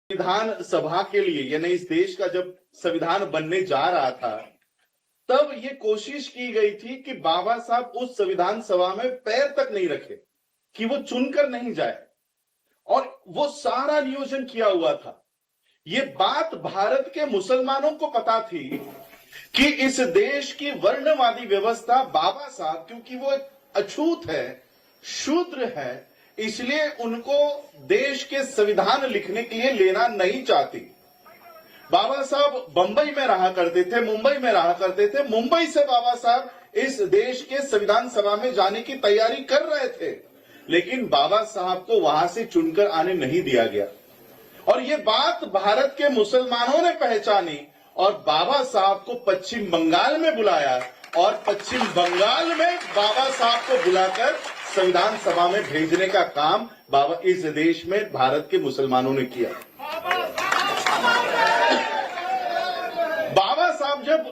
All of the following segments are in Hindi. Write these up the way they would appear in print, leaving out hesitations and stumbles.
संविधान सभा के लिए यानी इस देश का जब संविधान बनने जा रहा था तब ये कोशिश की गई थी कि बाबा साहब उस संविधान सभा में पैर तक नहीं रखे, कि वो चुनकर नहीं जाए, और वो सारा नियोजन किया हुआ था। ये बात भारत के मुसलमानों को पता थी कि इस देश की वर्णवादी व्यवस्था बाबा साहब, क्योंकि वो एक अछूत है, शूद्र है, इसलिए उनको देश के संविधान लिखने के लिए लेना नहीं चाहती। बाबा साहब बंबई में रहा करते थे, मुंबई में रहा करते थे। मुंबई से बाबा साहब इस देश के संविधान सभा में जाने की तैयारी कर रहे थे, लेकिन बाबा साहब को वहां से चुनकर आने नहीं दिया गया। और ये बात भारत के मुसलमानों ने पहचानी और बाबा साहब को पश्चिम बंगाल में बुलाया, और पश्चिम बंगाल में बाबा साहब को बुलाकर संविधान सभा में भेजने का काम बाबा इस देश में भारत के मुसलमानों ने किया। बाबा साहब जब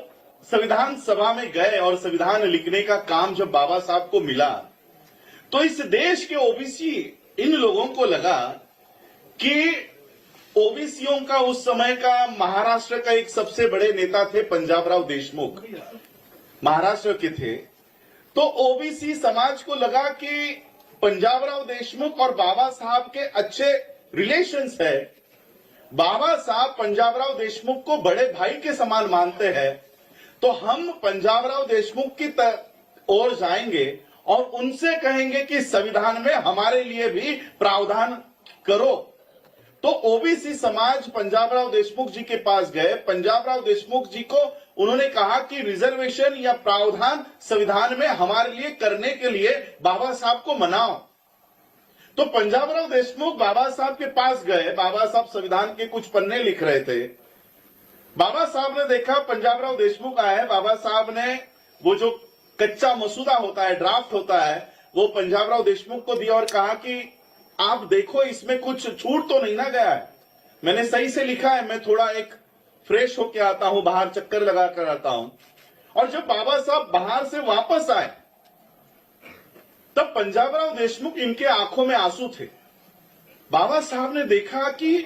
संविधान सभा में गए और संविधान लिखने का काम जब बाबा साहब को मिला, तो इस देश के ओबीसी इन लोगों को लगा कि ओबीसीयों का उस समय का महाराष्ट्र का एक सबसे बड़े नेता थे पंजाबराव देशमुख, महाराष्ट्र के थे। तो ओबीसी समाज को लगा कि पंजाबराव देशमुख और बाबा साहब के अच्छे रिलेशंस है, बाबा साहब पंजाबराव देशमुख को बड़े भाई के समान मानते हैं, तो हम पंजाबराव देशमुख की ओर जाएंगे और उनसे कहेंगे कि संविधान में हमारे लिए भी प्रावधान करो। तो ओबीसी समाज पंजाबराव देशमुख जी के पास गए। पंजाबराव देशमुख जी को उन्होंने कहा कि रिजर्वेशन या प्रावधान संविधान में हमारे लिए करने के लिए बाबा साहब को मनाओ। तो पंजाबराव देशमुख बाबा साहब के पास गए। बाबा साहब संविधान के कुछ पन्ने लिख रहे थे। बाबा साहब ने देखा पंजाबराव देशमुख आए। बाबा साहब ने वो जो कच्चा मसूदा होता है, ड्राफ्ट होता है, वो पंजाबराव देशमुख को दिया और कहा कि आप देखो इसमें कुछ छूट तो नहीं ना गया है, मैंने सही से लिखा है, मैं थोड़ा एक फ्रेश होके आता हूं, बाहर चक्कर लगा कर आता हूं। और जब बाबा साहब बाहर से वापस आए तब पंजाबराव देशमुख, इनके आंखों में आंसू थे। बाबा साहब ने देखा कि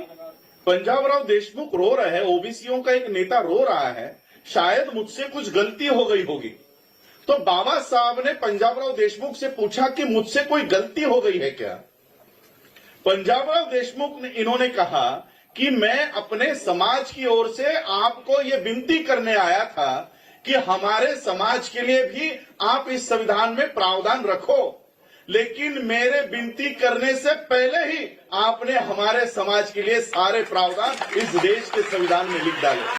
पंजाबराव देशमुख रो रहे हैं, ओबीसीयों का एक नेता रो रहा है, शायद मुझसे कुछ गलती हो गई होगी। तो बाबा साहब ने पंजाबराव देशमुख से पूछा कि मुझसे कोई गलती हो गई है क्या? पंजाबराव देशमुख ने इन्होंने कहा कि मैं अपने समाज की ओर से आपको यह विनती करने आया था कि हमारे समाज के लिए भी आप इस संविधान में प्रावधान रखो, लेकिन मेरे विनती करने से पहले ही आपने हमारे समाज के लिए सारे प्रावधान इस देश के संविधान में लिख डाले।